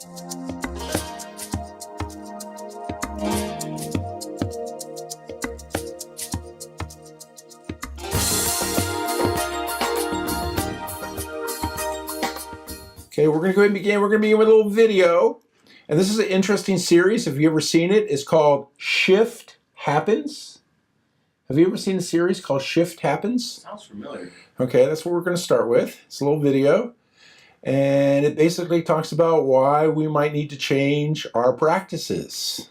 Okay, we're going to go ahead and begin. We're going to begin with a little video. And this is an interesting series. If you've ever seen it, it's called Shift Happens. Have you ever seen a series called Shift Happens? Sounds familiar. Okay, that's what we're going to start with. It's a little video. And it basically talks about why we might need to change our practices.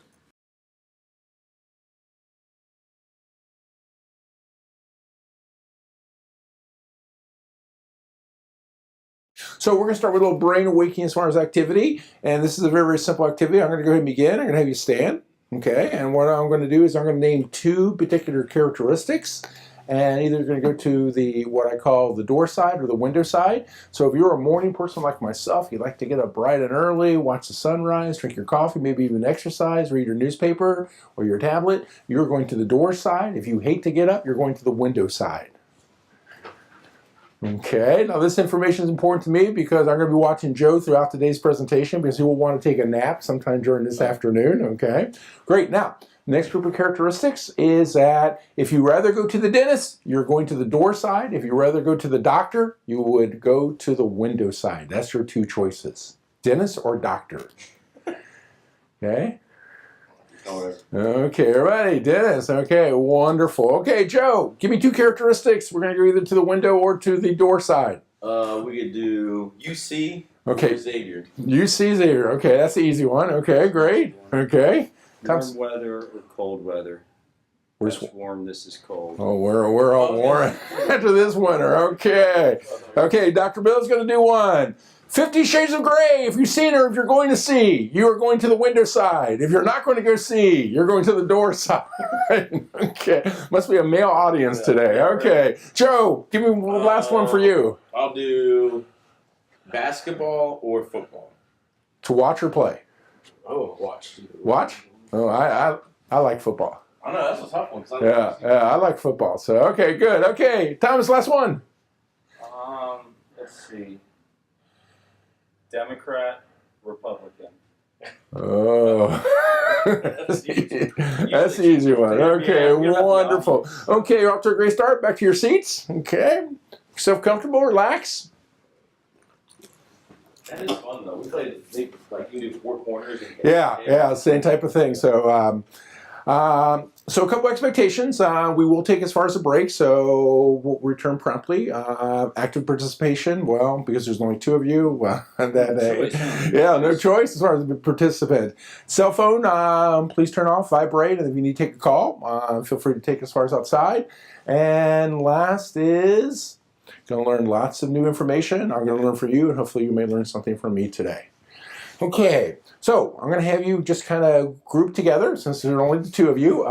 So we're going to start with a little brain awakening as far as activity. And this is a very, very simple activity. I'm going to go ahead and begin. I'm going to have you stand. Okay, and what I'm going to do is I'm going to name two particular characteristics. And either you're going to go to the what I call the door side or the window side. So if you're a morning person like myself, you like to get up bright and early, watch the sunrise, drink your coffee, maybe even exercise, read your newspaper or your tablet, you're going to the door side. If you hate to get up, you're going to the window side. Okay, now this information is important to me because I'm going to be watching Joe throughout today's presentation because he will want to take a nap sometime during this afternoon. Okay, great. Now, next group of characteristics is that if you rather go to the dentist, you're going to the door side. If you rather go to the doctor, you would go to the window side. That's your two choices, dentist or doctor. Okay. Okay, everybody, Dennis. Okay, wonderful. Okay, Joe, give me two characteristics. We're going to go either to the window or to the door side. We could do UC or Xavier. UC, Xavier. Okay, that's the easy one. Okay, great. Okay. Warm weather or cold weather? Where's That's warm, this is cold. Oh, we're all warm after this winter. Okay. Okay, Dr. Bill's going to do one. 50 Shades of Grey. If you've seen her, if you're going to see, you are going to the window side. If you're not going to go see, you're going to the door side. Okay. Must be a male audience today. Okay. Joe, give me the last one for you. I'll do basketball or football. To watch or play? Oh, watch. Watch? Oh, I like football. I know, that's a tough one. I like football. So, okay, good. Okay, Thomas, last one. Let's see. Democrat, Republican. Oh, that's the easy one. Okay, wonderful. Okay, you're off to a great start. Back to your seats. Okay, yourself comfortable, relax. That is fun though. We played like you do four corners. And Yeah, same type of thing. So, so a couple expectations. We will take as far as a break, so we'll return promptly. Active participation, well, because there's only two of you, no choice as far as the participant. Cell phone, please turn off, vibrate, and if you need to take a call, feel free to take as far as outside. And last is, going to learn lots of new information. I'm going to learn from you, and hopefully you may learn something from me today. Okay, so I'm going to have you just kind of group together, since there are only the two of you,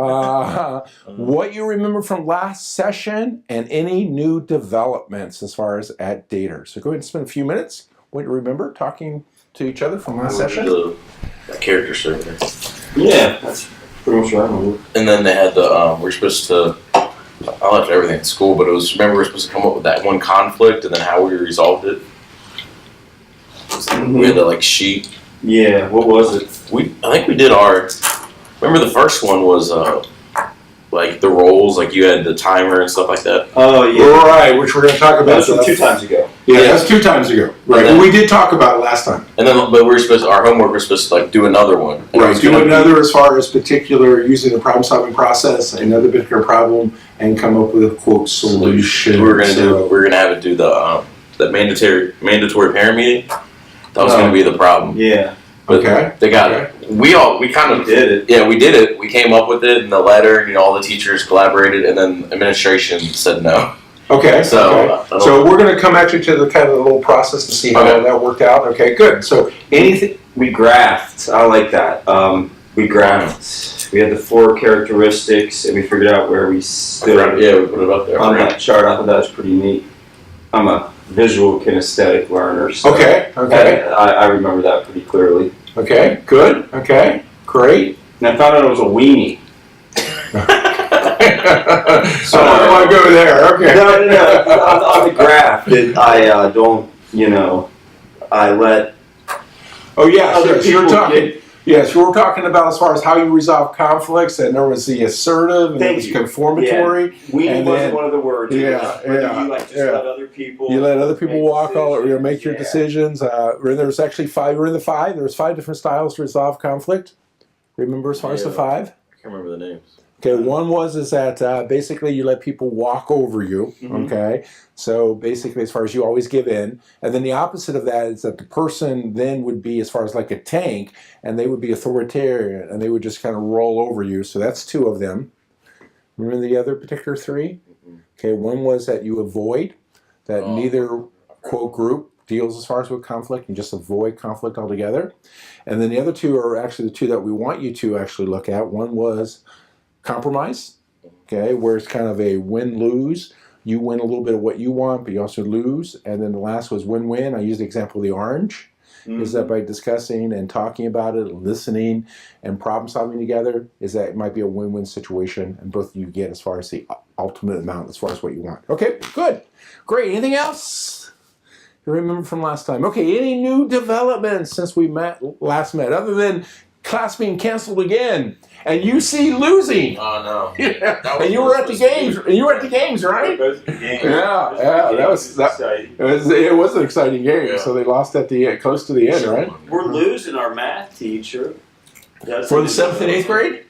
what you remember from last session and any new developments as far as at Dater. So go ahead and spend a few minutes, what you remember, talking to each other from last session. The character survey. Yeah, that's pretty much what I remember. And then they had the, we're supposed to, I left everything at school, but it was, remember we were supposed to come up with that one conflict and then how we resolved it. We had the sheet. Yeah, what was it? I think we did our. Remember the first one was the roles, you had the timer and stuff like that. Oh yeah, right. Which we're going to talk about. That was 2 times ago. Yeah, that's 2 times ago. Right, then, we did talk about it last time. And then, but our homework was supposed to do another one. And right, do another as far as particular using the problem-solving process, another particular problem, and come up with a quote solution. We're going to have it do the mandatory parent meeting. That was going to be the problem. Yeah. But they got it. We kind of did it. Yeah, we did it. We came up with it in the letter. All the teachers collaborated, and then administration said no. Okay. So we're going to come actually to the kind of the little process to see how that worked out. Okay, good. So anything we graphed. I like that. We graphed. We had the 4 characteristics, and we figured out where we stood. Yeah, we put it up there on that chart. I thought that was pretty neat. I'm a visual kinesthetic learner. So okay. I remember that pretty clearly. Okay, good. Okay, great. And I found out it was a weenie. So I don't want to go there. Okay. No. On the graph, I let Oh yes, Other yes. You were people talking. get- Yes, you were talking about as far as how you resolve conflicts, and there was the assertive, and there Thank was you. conformatory. We And wasn't then- one of the words. Yeah, Whether yeah, you like just yeah. let other people. You let other people make walk all, or decisions. make your Yeah. decisions. There was actually 5. We're in the 5. There was 5 different styles to resolve conflict. Remember as far as the 5? I can't remember the names. Okay, one is that basically you let people walk over you. Mhm. Okay, so basically, as far as you always give in, and then the opposite of that is that the person then would be as far as like a tank, and they would be authoritarian, and they would just kind of roll over you. So that's 2 of them. Remember the other particular 3? Okay, one was that you avoid, that neither quote group deals as far as with conflict, and just avoid conflict altogether. And then the other 2 are actually the 2 that we want you to actually look at. One was compromise, okay, where it's kind of a win-lose. You win a little bit of what you want, but you also lose. And then the last was win-win. I used the example of the orange. Is that by discussing and talking about it, listening, and problem solving together, is that it might be a win-win situation, and both of you get as far as the ultimate amount, as far as what you want. Okay, good. Great. Anything else you remember from last time? Okay, any new developments since we last met, other than class being canceled again, and UC losing? Oh no. Yeah. That was And you were at the games. And you were at the games, right? Both the games. Yeah, Both the yeah, that games was- that- exciting. It was an exciting game. Yeah. So they lost at the close to the end, right? We're losing our math teacher. That's For the 7th and 8th grade?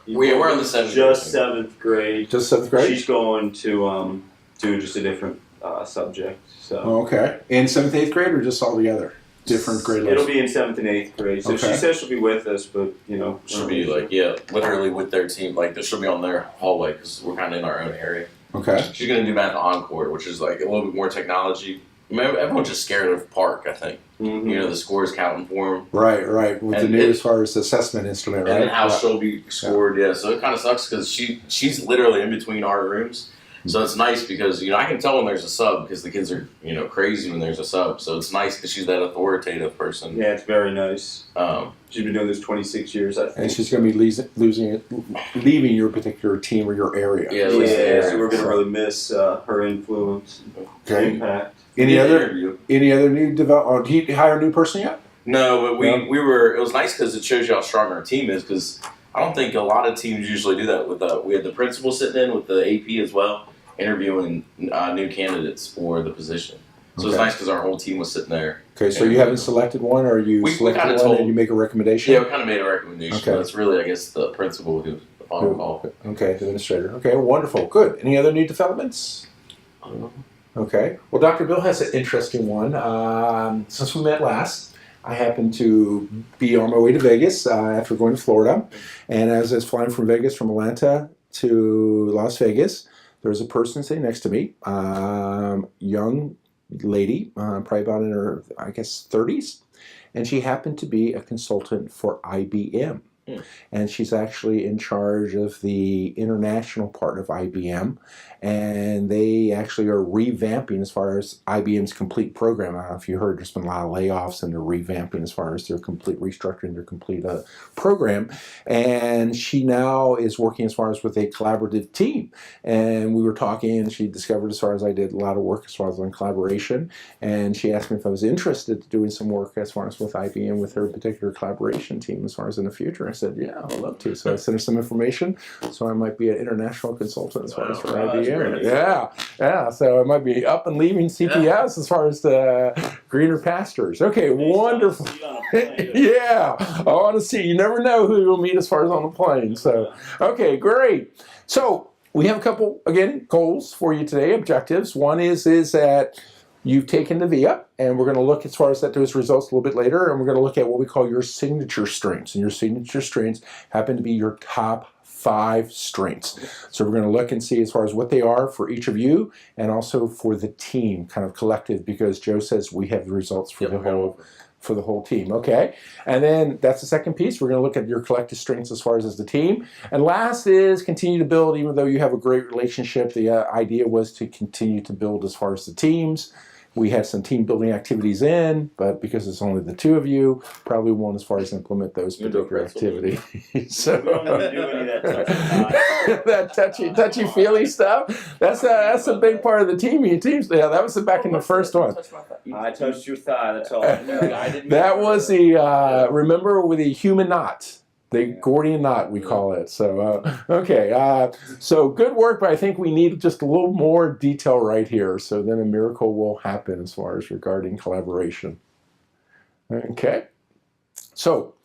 We're in the 7th Just grade. 7th grade. Just 7th grade. She's going to do just a different subject. So Oh, okay. In 7th, 8th grade, or just all together? Different grade it'll levels? be in 7th and 8th grade. So Okay. she says she'll be with us, but you know, She'll be like, literally with their team. Like, she'll be on their hallway because we're kind of in our own area. Okay. She's gonna do math encore, which is like a little bit more technology. I mean, everyone's just scared of Park. I think Mhm. you know the scores counting for them, Right, right. With the And new it- as far as assessment instrument, right? and then how Yeah. she'll be scored. Yeah, so it kind of sucks because she's literally in between our rooms. So it's nice because I can tell when there's a sub because the kids are crazy when there's a sub. So it's nice because she's that authoritative person. Yeah, it's very nice. Um, She's been doing this 26 years, I And think. she's going to be leaving your particular team or your area. Yeah, Yeah, so we're gonna really miss her influence, Okay. impact. Any other interview. new develop? Did you hire a new person yet? No, but No? we were. It was nice because it shows you how strong our team is. Because I don't think a lot of teams usually do that. With we had the principal sitting in with the AP as well, interviewing new candidates for the position. So it's Okay. nice because our whole team was sitting there. Okay, so you haven't selected one, or you We selected kinda one told- and you make a recommendation? Yeah, we kind of made a recommendation. Okay. But it's really, I guess, the principal who's on call. Okay, the administrator. Okay, wonderful. Good. Any other new developments? Okay. Well, Dr. Bill has an interesting one. Since we met last, I happened to be on my way to Vegas after going to Florida. And as I was flying from Vegas, from Atlanta to Las Vegas, there was a person sitting next to me, young lady, probably about in her, I guess, 30s. And she happened to be a consultant for IBM. And she's actually in charge of the international part of IBM. And they actually are revamping as far as IBM's complete program. I don't know if you heard, there's been a lot of layoffs and they're revamping as far as their complete restructuring, their complete program. And she now is working as far as with a collaborative team. And we were talking and she discovered as far as I did a lot of work as far as on collaboration. And she asked me if I was interested in doing some work as far as with IBM with her particular collaboration team as far as in the future. I said, yeah, I'd love to. So I sent her some information. So I might be an international consultant as far as for IBM. really? Yeah. So I might be up and leaving CPS as far as the greener pastures. Okay, wonderful. Yeah, I want to see. You never know who you'll meet as far as on the plane. So, okay, great. So we have a couple, again, goals for you today, objectives. One is that you've taken the VIA, and we're going to look as far as those results a little bit later, and we're going to look at what we call your signature strengths. And your signature strengths happen to be your top 5 strengths. So we're going to look and see as far as what they are for each of you, and also for the team, kind of collective, because Joe says we have the results for the whole team. Okay, and then that's the second piece. We're going to look at your collective strengths as far as the team. And last is continue to build, even though you have a great relationship. The idea was to continue to build as far as the teams, We had some team building activities in, but because it's only the two of you, probably won't as far as implement those You do a particular pretzel, activities. So We don't even do any of that that touchy feely stuff. That's a big part of the teams. Yeah, that was back in the first one. I touched your thigh. That's all I know. That was the remember with the human knot. The Gordian knot, we call it. So, okay. So good work, but I think we need just a little more detail right here. So then a miracle will happen as far as regarding collaboration. Okay. So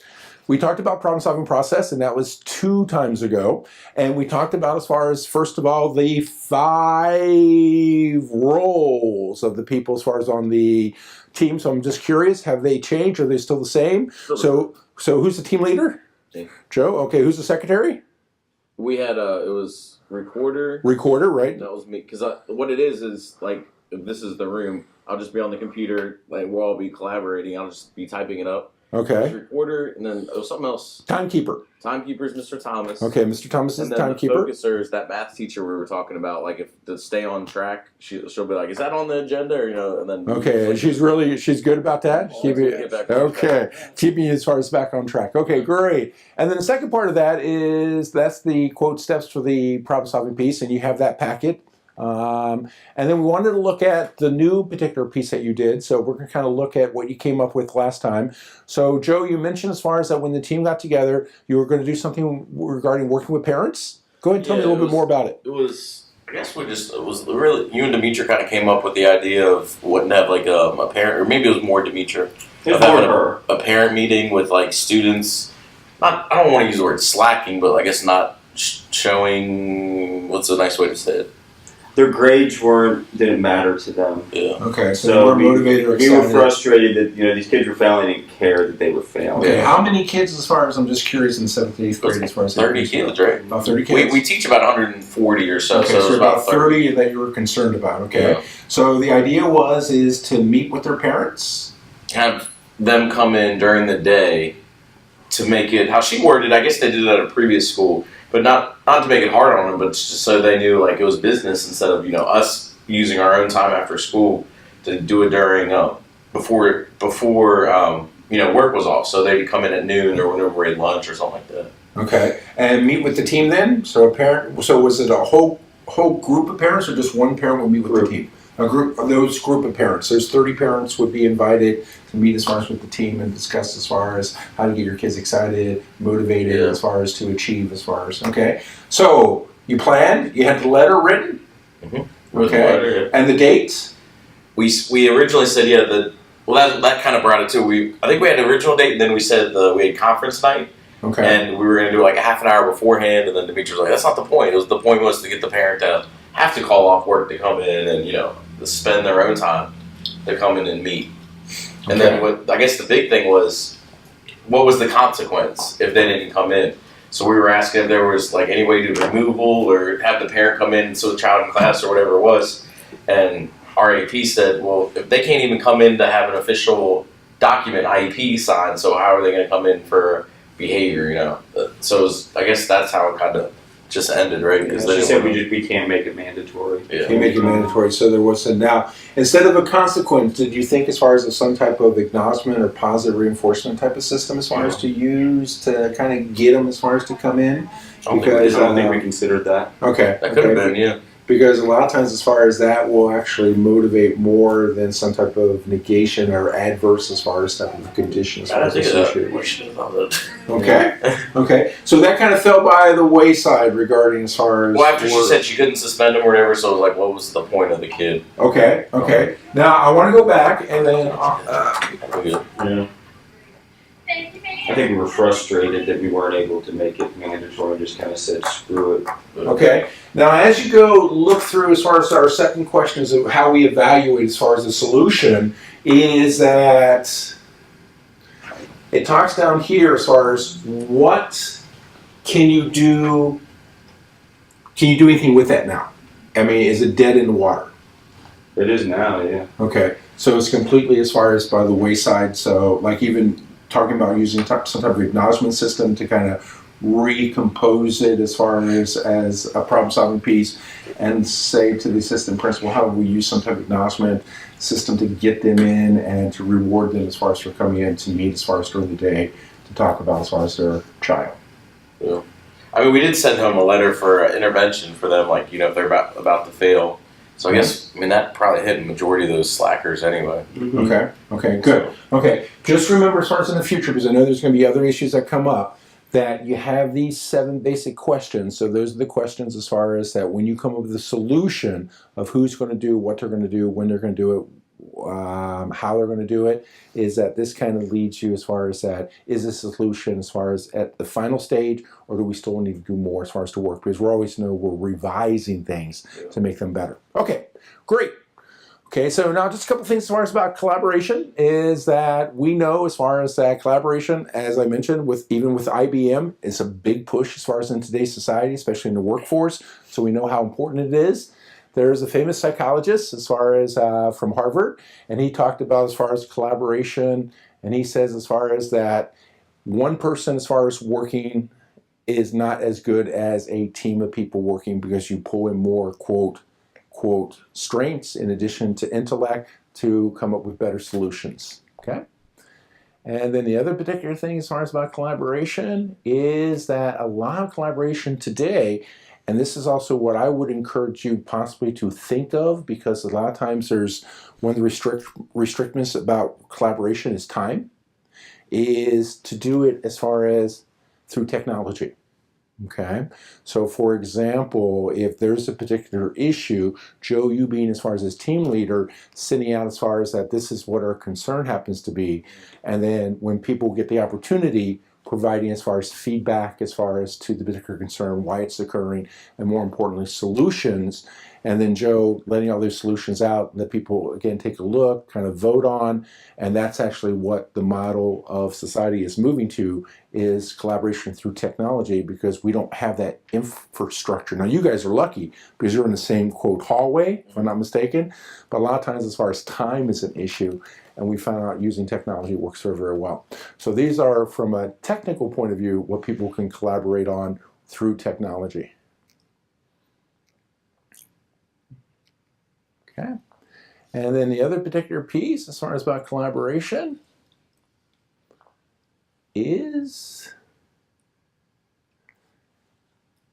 we talked about problem-solving process, and that was 2 times ago. And we talked about, as far as, first of all, the 5 roles of the people as far as on the team. So I'm just curious, have they changed? Are they still the same? So who's the team leader? Joe. Okay, who's the secretary? We had it was recorder. Recorder, right? That was me. Because what it is like, if this is the room, I'll just be on the computer. Like, we'll all be collaborating. I'll just be typing it up. Okay. Recorder, and then there was something else. Timekeeper. Timekeeper is Mr. Thomas. Okay, Mr. Thomas is and the then timekeeper. The focuser is that math teacher we were talking about. Like, if to stay on track, she'll be like, "Is that on the agenda?" Or, and then Okay, and she's good about that. Get back on Okay, keeping you as far as back on track. Okay, great. And then the second part of that is that's the quote steps for the problem solving piece, and you have that packet. And then we wanted to look at the new particular piece that you did. So we're going to kind of look at what you came up with last time. So Joe, you mentioned as far as that when the team got together, you were going to do something regarding working with parents. Go ahead and tell me a little bit more about it. It was, I guess it was really, you and Demetra kind of came up with the idea of wouldn't have like a parent, or maybe it was more Demetra, of having a parent meeting with like students. I don't want to use the word slacking, but I guess not showing, what's a nice way to say it? Their grades didn't matter to them. Yeah. Okay, so they were motivated or we excited. were frustrated that these kids were failing. They didn't care that they were failing. Okay, how many kids, as far as I'm just curious, in 7th and 8th grade, as far as 30 kids, right? About 30 kids. We teach about 140 or so. Okay, so it was about 30 that you were concerned about. Okay, Yeah. So the idea is to meet with their parents. Have them come in during the day to make it how she worded. I guess they did it at a previous school. But not to make it hard on them, but just so they knew like it was business instead of us using our own time after school to do it during before work was off. So they'd come in at noon or whenever we had lunch or something like that. Okay, and meet with the team then. So was it a whole group of parents, or just one parent would meet with the team? A group of parents. There's 30 parents would be invited to meet as far as with the team and discuss as far as how to get your kids excited, motivated, as far as to achieve okay. So you planned. You had the letter written. Mm-hmm. Okay, and the dates. We originally said that kind of brought it to I think we had an original date, and then we said we had conference night. Okay. And we were going to do like a half an hour beforehand, and then Demetra was like, "That's not the point. The point was to get the parent to have to call off work to come in and to spend their own time to come in and meet." And then I guess the big thing was, what was the consequence if they didn't come in? So we were asking if there was like any way to removal or have the parent come in so the child in class or whatever it was. And our AP said, well, if they can't even come in to have an official document IEP signed, so how are they going to come in for behavior? So I guess that's how it kind of just ended, right? Because she said we can't make it mandatory. Yeah. Can't make it mandatory. So there was now instead of a consequence, did you think as far as some type of acknowledgement or positive reinforcement type of system as far as to use to kind of get them as far as to come in? Because I don't think we considered that. Okay. That could have been, yeah. Because a lot of times as far as that will actually motivate more than some type of negation or adverse as far as type of conditions. I think we should have thought that. Okay. Okay. So that kind of fell by the wayside regarding as far as. Well, after she said she couldn't suspend him or whatever, so it was like, what was the point of the kid? Okay. Okay. Now I want to go back and then. Yeah. I think we were frustrated that we weren't able to make it mandatory. Just kind of said, screw it. Okay. Now, as you go look through as far as our second question is how we evaluate as far as the solution is that it talks down here as far as what can you do anything with that now? I mean, is it dead in the water? It is now, yeah. Okay. So it's completely as far as by the wayside. So like even talking about using some type of acknowledgement system to kind of recompose it as far as a problem-solving piece and say to the assistant principal, how do we use some type of acknowledgement system to get them in and to reward them as far as for coming in to meet as far as during the day to talk about as far as their child. Yeah. I mean, we did send home a letter for intervention for them, like, if they're about to fail. So I guess, that probably hit a majority of those slackers anyway. Okay, good. Okay, just remember as far as in the future, because I know there's going to be other issues that come up, that you have these 7 basic questions. So those are the questions as far as that when you come up with a solution of who's going to do, what they're going to do, when they're going to do it, how they're going to do it, is that this kind of leads you as far as that, is this a solution as far as at the final stage, or do we still need to do more as far as to work? Because we're revising things to make them better. Okay, great. Okay, so now just a couple things as far as about collaboration is that we know as far as that collaboration, as I mentioned, even with IBM, is a big push as far as in today's society, especially in the workforce. So we know how important it is. There's a famous psychologist as far as from Harvard, and he talked about as far as collaboration, and he says as far as that one person as far as working is not as good as a team of people working, because you pull in more quote strengths in addition to intellect to come up with better solutions. Okay. And then the other particular thing as far as about collaboration is that a lot of collaboration today, and this is also what I would encourage you possibly to think of, because a lot of times there's one of the restrictions about collaboration is time, is to do it as far as through technology. Okay, so for example, if there's a particular issue, Joe, you being as far as his team leader, sending out as far as that this is what our concern happens to be, and then when people get the opportunity, providing as far as feedback as far as to the particular concern, why it's occurring, and more importantly, solutions. And then Joe letting all those solutions out that people, again, take a look, kind of vote on, and that's actually what the model of society is moving to, is collaboration through technology, because we don't have that infrastructure. Now, you guys are lucky because you're in the same, quote, hallway, if I'm not mistaken, but a lot of times as far as time is an issue, and we found out using technology works very, very well. So these are, from a technical point of view, what people can collaborate on through technology. Okay. And then the other particular piece as far as about collaboration is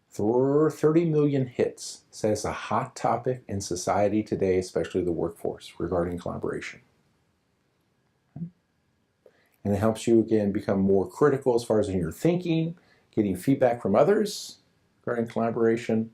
for 30 million hits. Says a hot topic in society today, especially the workforce, regarding collaboration. And it helps you, again, become more critical as far as in your thinking, getting feedback from others regarding collaboration.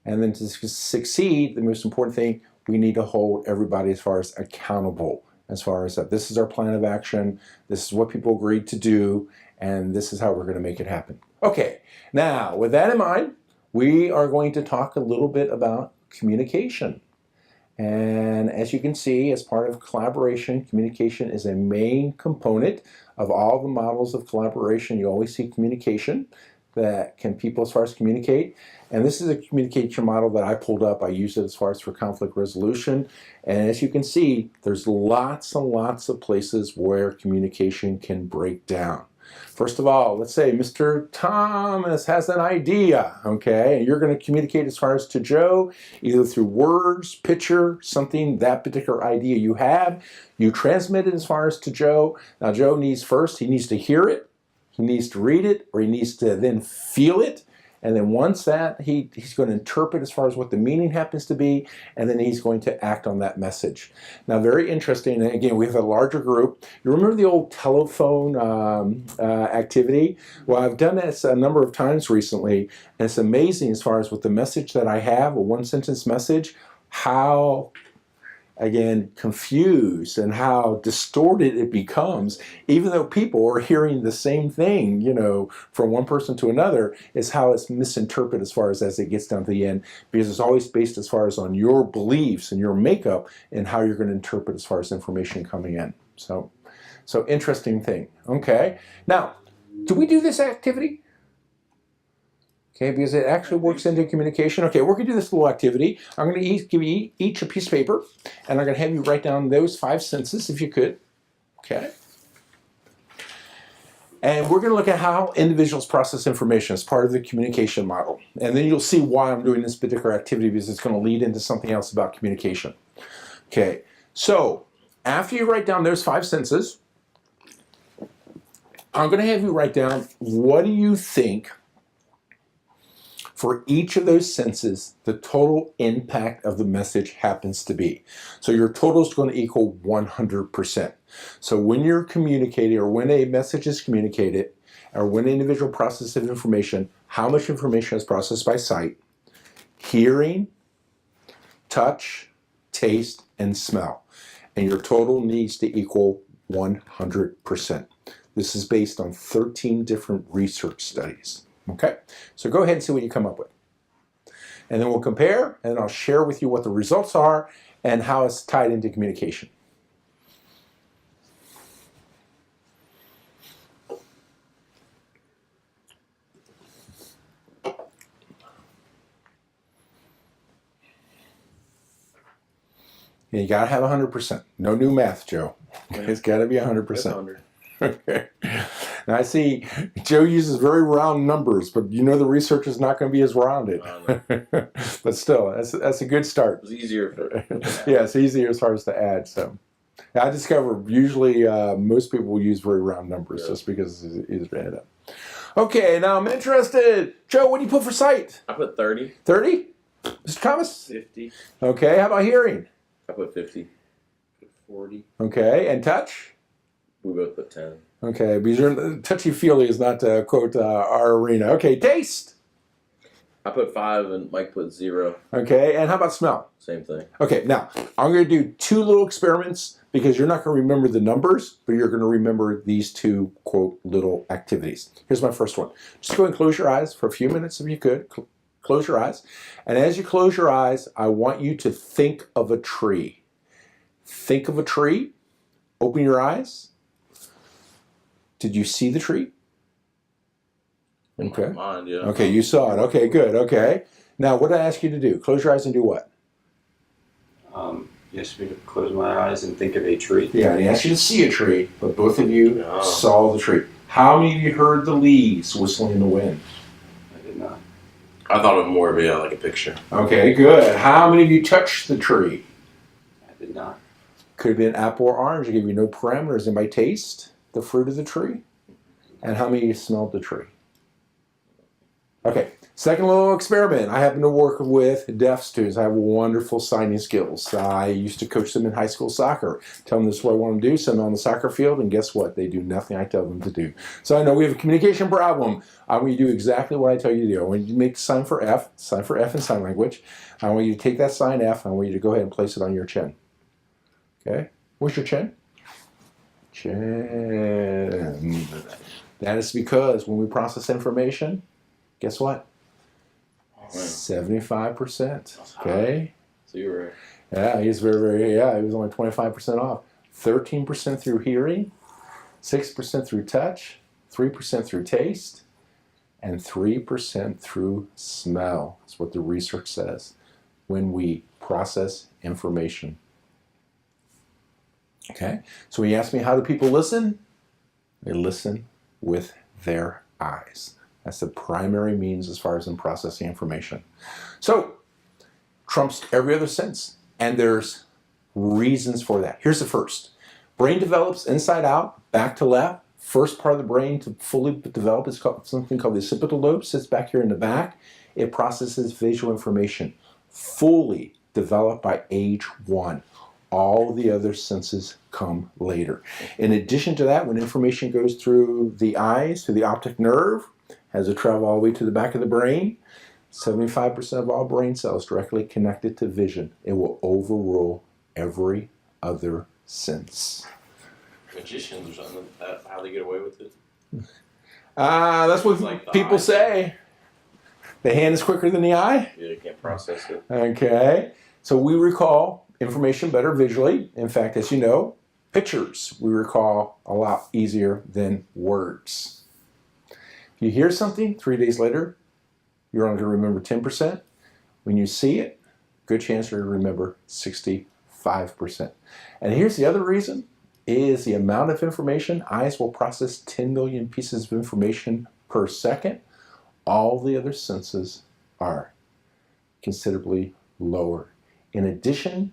And then to succeed, the most important thing, we need to hold everybody as far as accountable, as far as that this is our plan of action, this is what people agreed to do, and this is how we're going to make it happen. Okay, now with that in mind, we are going to talk a little bit about communication. And as you can see, as part of collaboration, communication is a main component of all the models of collaboration. You always see communication. That can people as far as communicate. And this is a communication model that I pulled up. I used it as far as for conflict resolution. And as you can see, there's lots and lots of places where communication can break down. First of all, let's say Mr. Thomas has an idea, okay? And you're going to communicate as far as to Joe, either through words, picture, something, that particular idea you have. You transmit it as far as to Joe. Now, Joe needs first, he needs to hear it. He needs to read it, or he needs to then feel it, and then once that, he's going to interpret as far as what the meaning happens to be, and then he's going to act on that message. Now, very interesting, and again, we have a larger group. You remember the old telephone activity? Well, I've done this a number of times recently, and it's amazing as far as with the message that I have, a one-sentence message, how again, confused and how distorted it becomes, even though people are hearing the same thing, from one person to another, is how it's misinterpreted as far as it gets down to the end, because it's always based as far as on your beliefs and your makeup and how you're going to interpret as far as information coming in. So interesting thing. Okay. Now, do we do this activity? Okay, because it actually works into communication. Okay, we're going to do this little activity. I'm going to give you each a piece of paper, and I'm going to have you write down those 5 sentences, if you could. Okay. And we're going to look at how individuals process information as part of the communication model. And then you'll see why I'm doing this particular activity, because it's going to lead into something else about communication. Okay, So after you write down those 5 senses, I'm going to have you write down, what do you think for each of those senses the total impact of the message happens to be? So your total is going to equal 100%. So when you're communicating, or when a message is communicated, or when an individual processes information, how much information is processed by sight, hearing, touch, taste, and smell. And your total needs to equal 100%. This is based on 13 different research studies. Okay, so go ahead and see what you come up with. And then we'll compare, and I'll share with you what the results are and how it's tied into communication. And you gotta have 100%. No new math, Joe. It's gotta be 100%. Okay. Now I see Joe uses very round numbers, but you know the research is not going to be as rounded. But still, that's a good start. It's easier for yeah, it's easier as far as to add. So I discovered usually most people will use very round numbers just because it's easier to add up. Okay, now I'm interested. Joe, what do you put for sight? I put 30. 30? Mr. Thomas? 50. Okay, how about hearing? I put 50. 40. Okay, and touch? We both put 10. Okay, because touchy-feely is not, quote, our arena. Okay, taste? I put 5 and Mike put 0. Okay, and how about smell? Same thing. Okay, now, I'm going to do 2 little experiments because you're not going to remember the numbers, but you're going to remember these 2, quote, little activities. Here's my first one. Just go and close your eyes for a few minutes if you could. Close your eyes. And as you close your eyes, I want you to think of a tree. Think of a tree. Open your eyes. Did you see the tree? Okay. Mind, yeah. Okay, you saw it. Okay, good. Okay. Now, what did I ask you to do? Close your eyes and do what? You asked me to close my eyes and think of a tree. Yeah, I asked you to see a tree, but both of you saw the tree. How many of you heard the leaves whistling in the wind? I did not. I thought of more of like a picture. Okay, good. How many of you touched the tree? I did not. Could have been apple or orange. I give you no parameters. Anybody taste the fruit of the tree? And how many of you smelled the tree? Okay, second little experiment. I happen to work with deaf students. I have wonderful signing skills. I used to coach them in high school soccer. Tell them this is what I want them to do, send them on the soccer field, and guess what? They do nothing I tell them to do. So I know we have a communication problem. I want you to do exactly what I tell you to do. I want you to make the sign for F in sign language. I want you to take that sign F, and I want you to go ahead and place it on your chin. Okay? Where's your chin? Chin. That is because when we process information, guess what? 75%. Okay? So you were right. Yeah, he's very, he was only 25% off. 13% through hearing, 6% through touch, 3% through taste, and 3% through smell. That's what the research says when we process information. Okay? So when you ask me how do people listen? They listen with their eyes. That's the primary means as far as in processing information. So, trumps every other sense. And there's reasons for that. Here's the first. Brain develops inside out, back to left. First part of the brain to fully develop is called something called the occipital lobe. Sits back here in the back. It processes visual information. Fully developed by age 1. All the other senses come later. In addition to that, when information goes through the eyes, through the optic nerve, has to travel all the way to the back of the brain, 75% of all brain cells directly connected to vision. It will overrule every other sense. Magicians or something, how they get away with it? That's what like people say. The hand is quicker than the eye? Yeah, you can't process it. Okay. So we recall information better visually. In fact, as you know, pictures we recall a lot easier than words. If you hear something, 3 days later, you're only going to remember 10%. When you see it, good chance you're going to remember 65%. And here's the other reason, is the amount of information. Eyes will process 10 million pieces of information per second. All the other senses are considerably lower. In addition,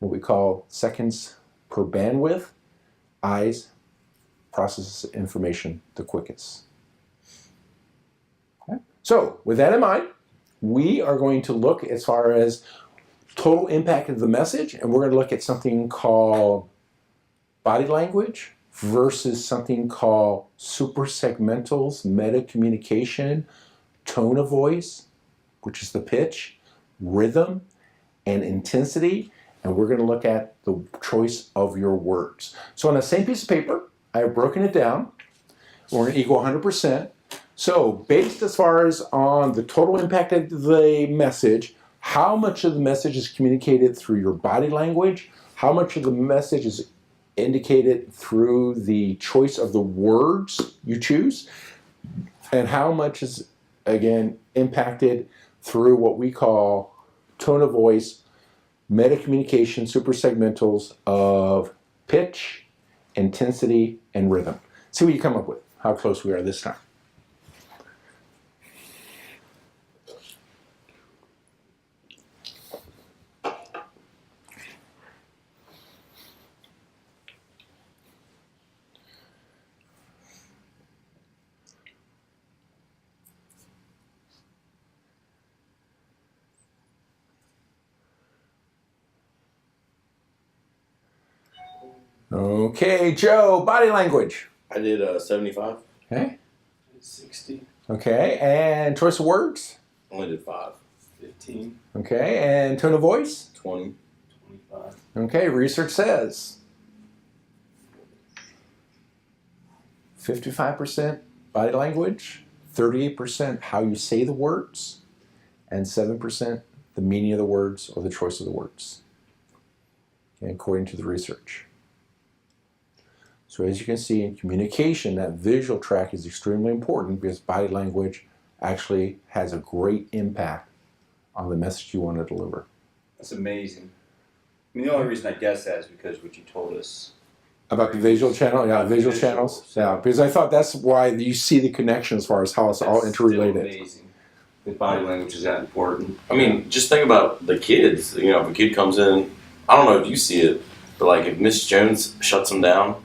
what we call seconds per bandwidth. Eyes processes information the quickest. Okay. So with that in mind, we are going to look as far as total impact of the message, and we're going to look at something called body language versus something called suprasegmentals, meta-communication, tone of voice, which is the pitch, rhythm, and intensity, and we're going to look at the choice of your words. So on the same piece of paper, I have broken it down. We're going to equal 100%. So based as far as on the total impact of the message, how much of the message is communicated through your body language, how much of the message is indicated through the choice of the words you choose, and how much is, again, impacted through what we call tone of voice, meta-communication, suprasegmentals of pitch, intensity, and rhythm. See what you come up with, how close we are this time. Okay, Joe, body language. I did 75. Okay. 60. Okay, and choice of words. Only did 5. 15. Okay, and tone of voice. 20. 25. Okay, research says 55% body language, 38% how you say the words, and 7% the meaning of the words or the choice of the words, okay, according to the research. So as you can see in communication, that visual track is extremely important because body language actually has a great impact on the message you want to deliver. That's amazing. I mean, the only reason I guess that is because what you told us. About the visual channel, yeah, About the visual visuals, channels, so- yeah, because I thought that's why you see the connection as far as how it's all That's still interrelated. amazing. The body language is that important. I mean, just think about the kids. You know, if a kid comes in, I don't know if you see it, but like if Miss Jones shuts them down,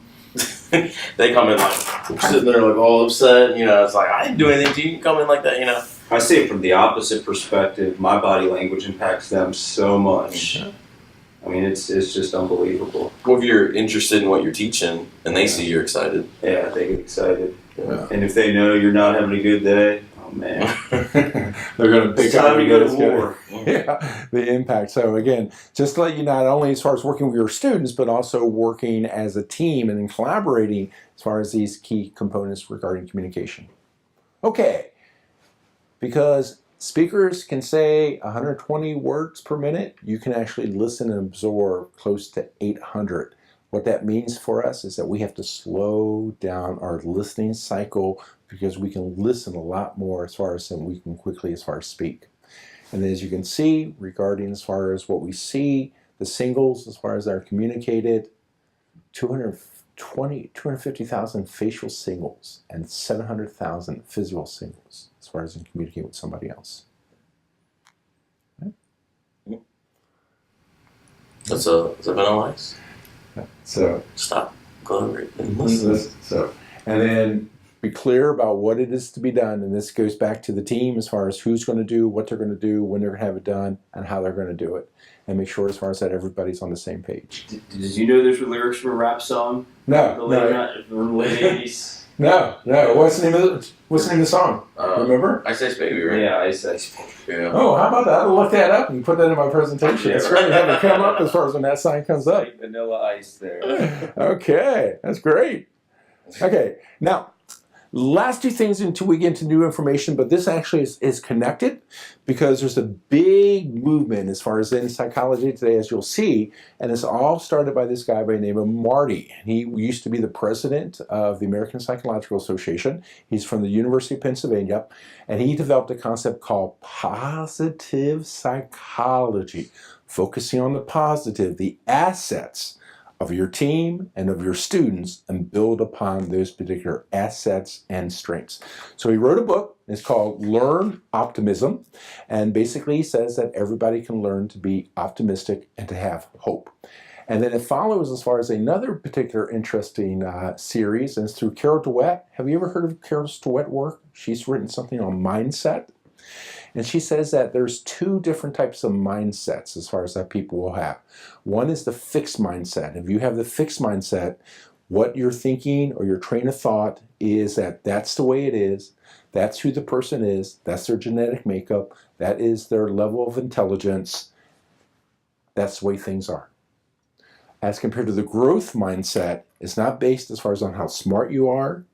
they come in like sitting there like all upset. You know, it's like I didn't do anything to you. You come in like that. You know. I see it from the opposite perspective. My body language impacts them so much. I mean, it's just unbelievable. Well, if you're interested in what you're teaching and they see you're excited, Yeah, they get excited. Yeah. And if they know you're not having a good day, oh man, They're going to pick it's up time to go because to war. yeah, the impact. So again, just to let you not only as far as working with your students, but also working as a team and in collaborating as far as these key components regarding communication. Okay, because speakers can say 120 words per minute, you can actually listen and absorb close to 800. What that means for us is that we have to slow down our listening cycle because we can listen a lot more as far as, and we can quickly as far as speak. And then as you can see, regarding as far as what we see, the singles as far as they're communicated, 250,000 facial singles and 700,000 physical singles as far as in communicating with somebody else. Okay. that's a vanilla ice. So Stop. Go over it and listen. So, and then be clear about what it is to be done. And this goes back to the team as far as who's going to do, what they're going to do, when they're going to have it done, and how they're going to do it. And make sure as far as that everybody's on the same page. Did you know there's lyrics from a rap song? No, The late 80s. no. What's the name of the song? Remember? Ice Ice Baby, right? Yeah, I said. Yeah. Oh, how about that? I'll look that up and put that in my presentation. It's great to have it come up as far as when that sign comes up. Like Vanilla Ice there. Okay, that's great. Okay, now, last two things until we get into new information, but this actually is connected because there's a big movement as far as in psychology today, as you'll see, and it's all started by this guy by the name of Marty. He used to be the president of the American Psychological Association. He's from the University of Pennsylvania, and he developed a concept called positive psychology, focusing on the positive, the assets of your team and of your students and build upon those particular assets and strengths. So he wrote a book. It's called Learn Optimism, and basically he says that everybody can learn to be optimistic and to have hope. And then it follows as far as another particular interesting series, and it's through Carol Dweck. Have you ever heard of Carol Dweck's work? She's written something on mindset. And she says that there's two different types of mindsets as far as that people will have. One is the fixed mindset. If you have the fixed mindset, what you're thinking or your train of thought is that that's the way it is, that's who the person is, that's their genetic makeup, that is their level of intelligence, that's the way things are. As compared to the growth mindset, it's not based as far as on how smart you are,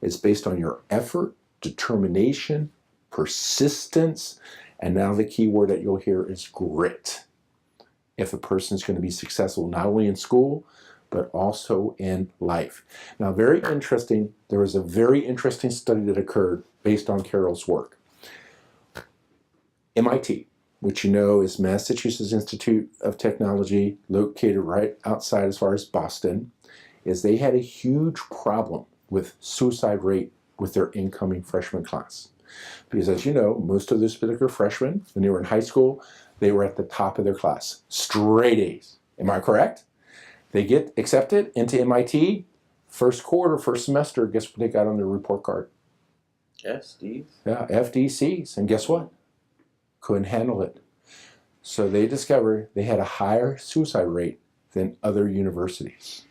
it's based on your effort, determination, persistence, and now the key word that you'll hear is grit. If a person is going to be successful not only in school, but also in life. Now, very interesting, there was a very interesting study that occurred based on Carol's work. MIT, which you know is Massachusetts Institute of Technology, located right outside as far as Boston, is they had a huge problem with suicide rate with their incoming freshman class. Because as you know, most of those particular freshmen, when they were in high school, they were at the top of their class. Straight A's. Am I correct? They get accepted into MIT, first quarter, first semester, guess what they got on their report card? FDs. Yeah, FDCs. And guess what? Couldn't handle it. So they discovered they had a higher suicide rate than other universities.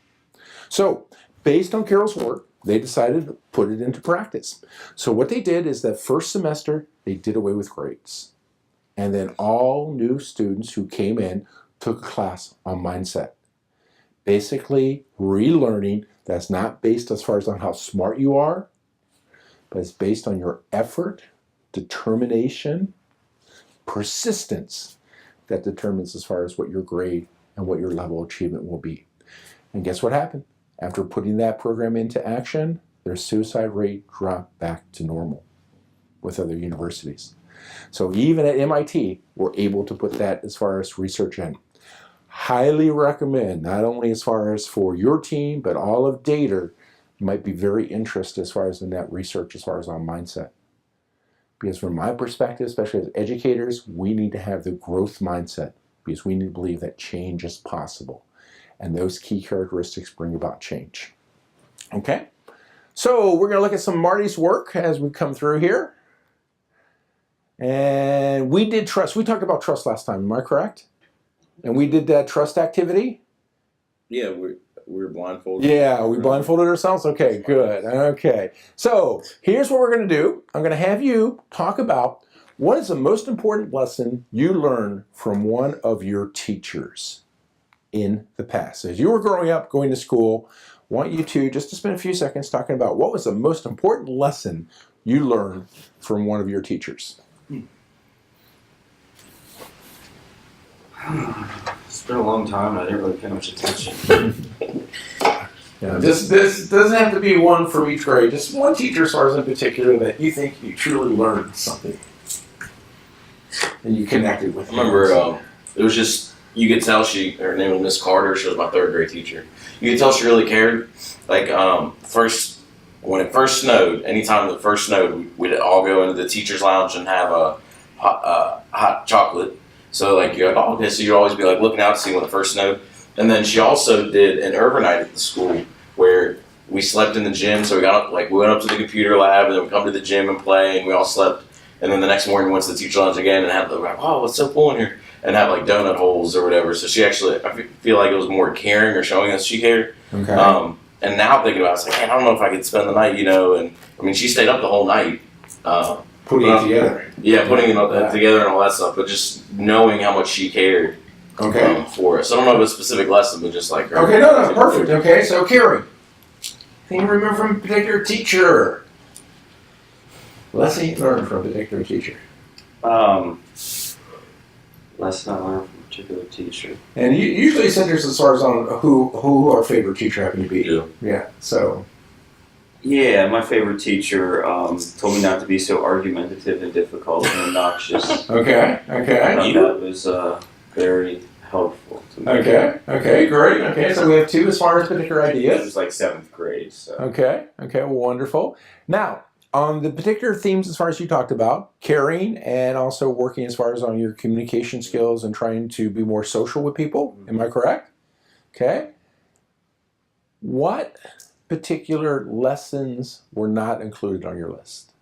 So, based on Carol's work, they decided to put it into practice. So what they did is that first semester, they did away with grades. And then all new students who came in took a class on mindset. Basically, relearning that's not based as far as on how smart you are, but it's based on your effort, determination, persistence that determines as far as what your grade and what your level of achievement will be. And guess what happened? After putting that program into action, their suicide rate dropped back to normal with other universities. So even at MIT, we're able to put that as far as research in. Highly recommend, not only as far as for your team, but all of Data might be very interested as far as in that research as far as on mindset. Because from my perspective, especially as educators, we need to have the growth mindset because we need to believe that change is possible. And those key characteristics bring about change. Okay? So we're going to look at some Marty's work as we come through here. And we did trust. We talked about trust last time, am I correct? And we did that trust activity? Yeah, we're blindfolded. Yeah, we blindfolded ourselves? Okay, good. Okay. So here's what we're going to do. I'm going to have you talk about what is the most important lesson you learned from one of your teachers in the past. As you were growing up, going to school, I want you to just to spend a few seconds talking about what was the most important lesson you learned from one of your teachers. It's been a long time and I didn't really pay much attention. Yeah, this doesn't have to be one from each grade. Just one teacher, as far as in particular, that you think you truly learned something and you connected with. I remember it was just, you could tell her name was Miss Carter. She was my third grade teacher. You could tell she really cared. Like when it first snowed, anytime it first snowed, we'd all go into the teacher's lounge and have a hot chocolate. So like you're like, oh, okay, so you'd always be like looking out to see when it first snowed. And then she also did an overnight at the school where we slept in the gym. So we went up to the computer lab and then we come to the gym and play and we all slept. And then the next morning we went to the teacher's lounge again and had like, oh, what's so cool in here? And have like donut holes or whatever. So she actually, I feel like it was more caring or showing us she cared. Okay. And now thinking about it, I was like, man, I don't know if I could spend the night, and I mean, she stayed up the whole night. Putting it together. Yeah, putting it together and all that stuff, but just knowing how much she cared for us. I don't know if it's a specific lesson, but just like her. Okay, no, perfect. Okay, so Carrie, can you remember from a particular teacher? Lesson you learned from a particular teacher. Lesson I learned from a particular teacher. And you usually centers as far as on who our favorite teacher happened to be. Yeah. So. Yeah, my favorite teacher told me not to be so argumentative and difficult and obnoxious. Okay. That was very helpful to me. Okay, great. Okay, so we have 2 as far as particular It ideas. was like 7th grade, so. Okay, wonderful. Now, on the particular themes as far as you talked about, caring and also working as far as on your communication skills and trying to be more social with people, am I correct? Okay. What particular lessons were not included on your list?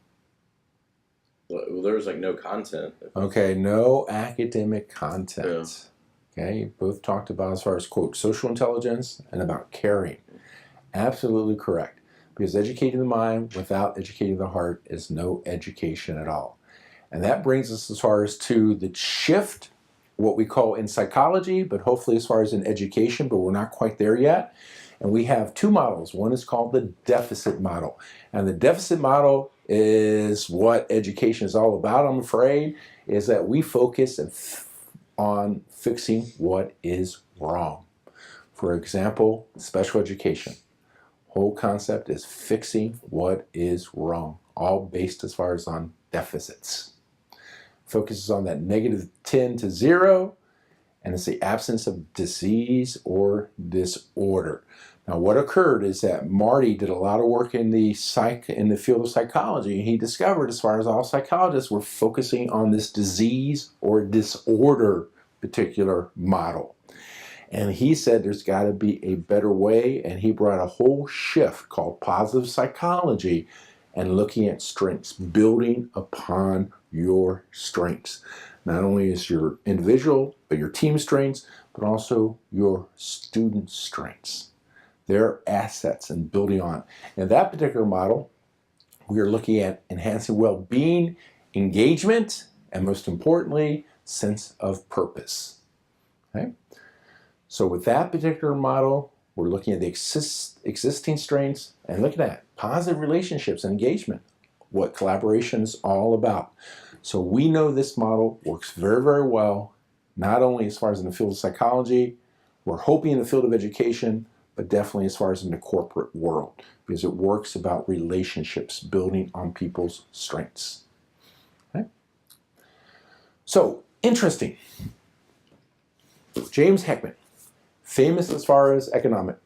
Well, there was like no content. Okay, no academic content. Okay, you both talked about as far as, quote, social intelligence and about caring. Absolutely correct. Because educating the mind without educating the heart is no education at all. And that brings us as far as to the shift, what we call in psychology, but hopefully as far as in education, but we're not quite there yet. And we have 2 models. One is called the deficit model. And the deficit model is what education is all about, I'm afraid, is that we focus on fixing what is wrong. For example, special education. Whole concept is fixing what is wrong, all based as far as on deficits. Focuses on that -10 to 0, and it's the absence of disease or disorder. Now, what occurred is that Marty did a lot of work in the field of psychology, and he discovered, as far as all psychologists, were focusing on this disease or disorder particular model. And he said there's got to be a better way, and he brought a whole shift called positive psychology and looking at strengths, building upon your strengths. Not only is your individual, but your team strengths, but also your student strengths. Their assets and building on. In that particular model, we are looking at enhancing well-being, engagement, and most importantly, sense of purpose. Okay? So with that particular model, we're looking at the existing strengths and looking at positive relationships and engagement, what collaboration is all about. So we know this model works very, very well, not only as far as in the field of psychology, we're hoping in the field of education, but definitely as far as in the corporate world, because it works about relationships, building on people's strengths. Okay? So, interesting. James Heckman, famous as far as economic,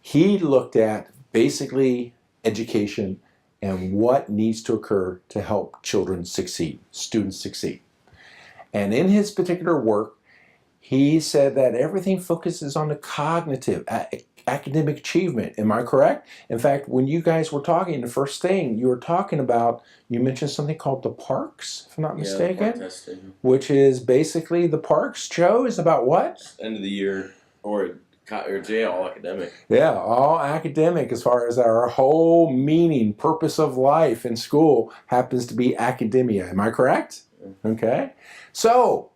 he looked at basically education and what needs to occur to help children succeed, students succeed. And in his particular work, he said that everything focuses on the cognitive, academic achievement. Am I correct? In fact, when you guys were talking, the first thing you were talking about, you mentioned something called the Parks, if I'm not mistaken, Park testing. which is basically the Parks, Joe, is about what? End of the year or all academic. Yeah, all academic as far as our whole meaning, purpose of life in school happens to be academia. Am I correct? Okay. So,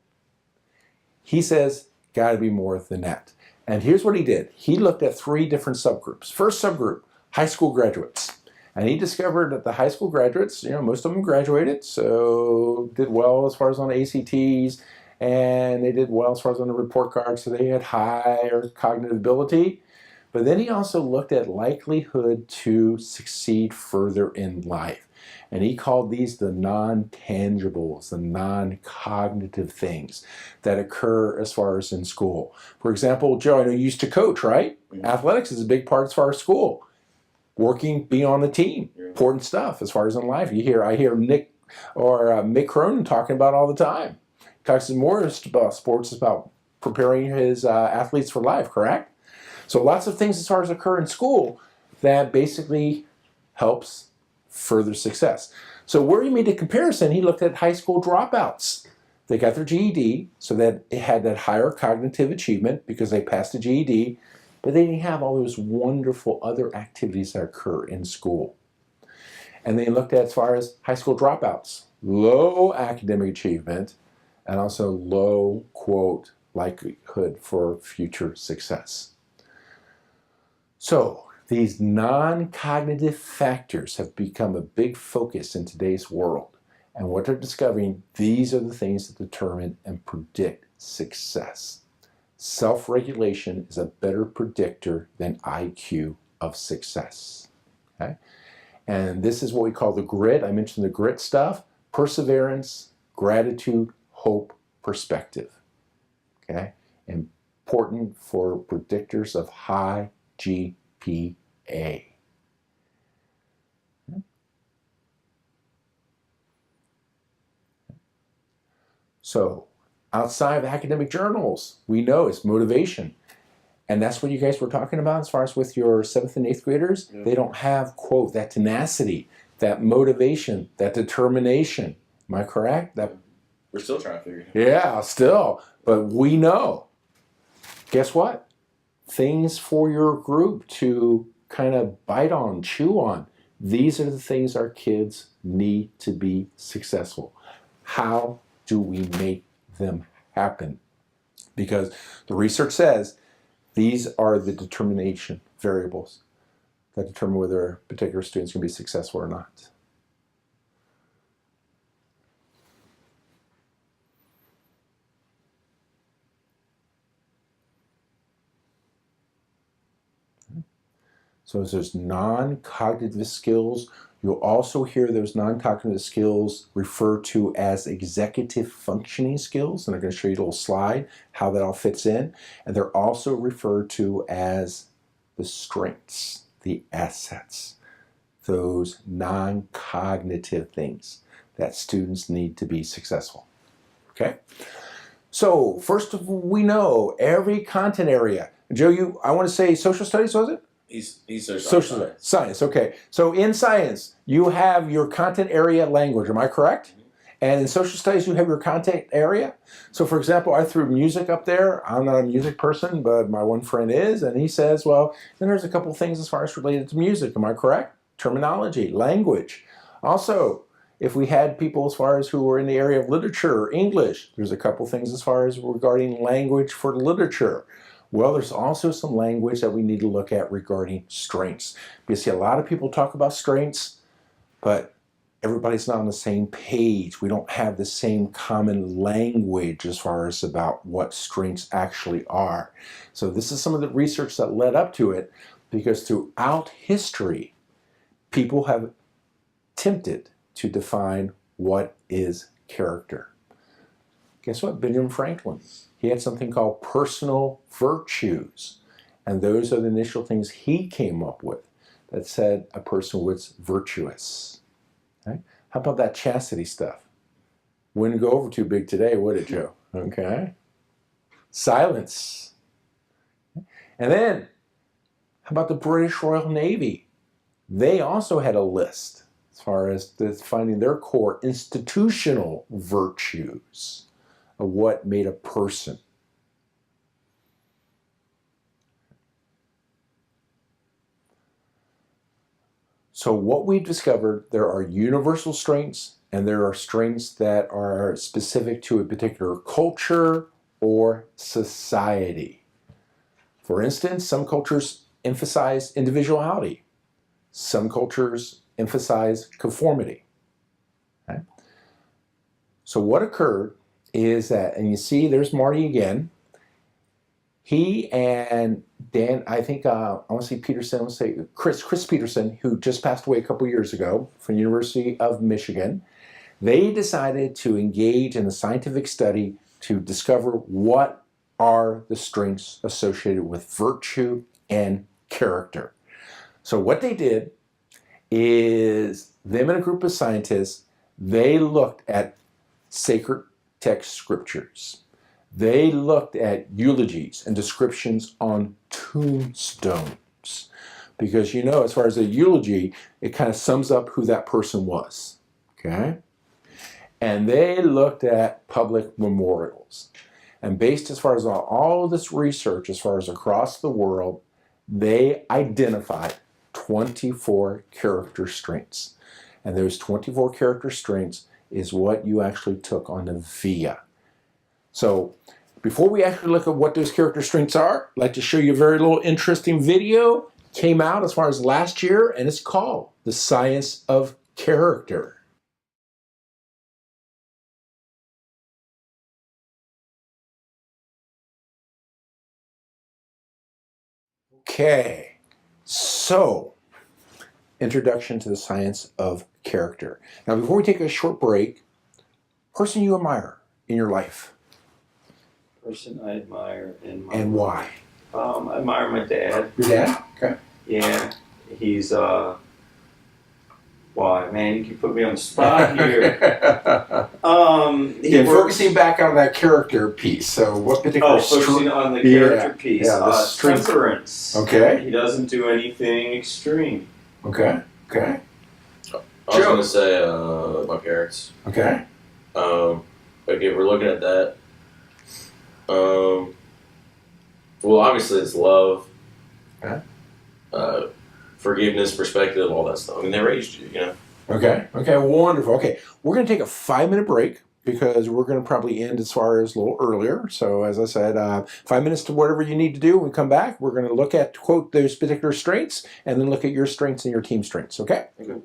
he says, got to be more than that. And here's what he did. He looked at 3 different subgroups. First subgroup, high school graduates. And he discovered that the high school graduates, most of them graduated, so did well as far as on ACTs, and they did well as far as on the report cards, so they had higher cognitive ability. But then he also looked at likelihood to succeed further in life. And he called these the non-tangibles, the non-cognitive things that occur as far as in school. For example, Joe, I know you used to coach, right? Mm-hmm. Athletics is a big part as far as school. Working, being on the team, important stuff as far as in life. I hear Nick or Mick Cronin talking about all the time. Talks more about sports, about preparing his athletes for life, correct? So lots of things as far as occur in school that basically helps further success. So where he made a comparison, he looked at high school dropouts. They got their GED, so that it had that higher cognitive achievement because they passed the GED, but they didn't have all those wonderful other activities that occur in school. And they looked at as far as high school dropouts, low academic achievement, and also low, quote, likelihood for future success. So these non-cognitive factors have become a big focus in today's world. And what they're discovering, these are the things that determine and predict success. Self-regulation is a better predictor than IQ of success. Okay? And this is what we call the grit. I mentioned the grit stuff. Perseverance, gratitude, hope, perspective. Okay? important for predictors of high GPA. So, outside of academic journals, we know it's motivation. And that's what you guys were talking about as far as with your 7th and 8th graders. Yeah. They don't have, quote, that tenacity, that motivation, that determination. Am I correct? We're still trying to figure it out. Yeah, still. But we know. Guess what? Things for your group to kind of bite on, chew on. These are the things our kids need to be successful. How do we make them happen? Because the research says these are the determination variables that determine whether a particular student's going to be successful or not. So as there's non-cognitive skills, you'll also hear those non-cognitive skills referred to as executive functioning skills, and I'm going to show you a little slide how that all fits in. And they're also referred to as the strengths, the assets, those non-cognitive things that students need to be successful. Okay? So first of all, we know every content area. Joe, I want to say social studies, was it? He's social science. Okay. So in science, you have your content area language. Am I correct? Mm-hmm. And in social studies, you have your content area. So for example, I threw music up there. I'm not a music person, but my one friend is, and he says, well, then there's a couple things as far as related to music. Am I correct? Terminology, language. Also, if we had people as far as who were in the area of literature or English, there's a couple things as far as regarding language for literature. Well, there's also some language that we need to look at regarding strengths. You see, a lot of people talk about strengths, but everybody's not on the same page. We don't have the same common language as far as about what strengths actually are. So this is some of the research that led up to it, because throughout history, people have attempted to define what is character. Guess what? Benjamin Franklin. He had something called personal virtues. And those are the initial things he came up with that said a person was virtuous. Okay? How about that chastity stuff? Wouldn't go over too big today, would it, Joe? Okay. Silence. And then, how about the British Royal Navy? They also had a list as far as finding their core institutional virtues of what made a person. So what we've discovered, there are universal strengths and there are strengths that are specific to a particular culture or society. For instance, some cultures emphasize individuality. Some cultures emphasize conformity. Okay? So what occurred is that, and you see there's Marty again. He and Dan, I think, I want to say Peterson, I want to say Chris Peterson, who just passed away a couple years ago from the University of Michigan, they decided to engage in a scientific study to discover what are the strengths associated with virtue and character. So what they did is, them and a group of scientists, they looked at sacred text scriptures. They looked at eulogies and descriptions on tombstones. Because, you know, as far as a eulogy, it kind of sums up who that person was. Okay? And they looked at public memorials. And based as far as all of this research, as far as across the world, they identified 24 character strengths. And those 24 character strengths is what you actually took on the VIA. So before we actually look at what those character strengths are, I'd like to show you a very little interesting video. Came out as far as last year, and it's called The Science of Character. Okay, so introduction to the science of character. Now, before we take a short break, person you admire in your life. person I admire in my And why? I admire my dad. Your dad? Okay. Yeah, he's why, man, you can put me on the spot here. Yeah, focusing back on that character piece. So, what particular focusing on the character piece. the strength. Temperance. Okay. He doesn't do anything extreme. Okay. I was going to say my parents. Okay. Okay, we're looking at that. Well, obviously it's love, forgiveness, perspective, all that stuff. I mean, they raised you, you know. Okay. Wonderful. Okay. We're going to take a 5-minute break because we're going to probably end as far as a little earlier. So, as I said, 5 minutes to whatever you need to do. When we come back, we're going to look at, quote, those particular strengths and then look at your strengths and your team strengths. Okay? Okay.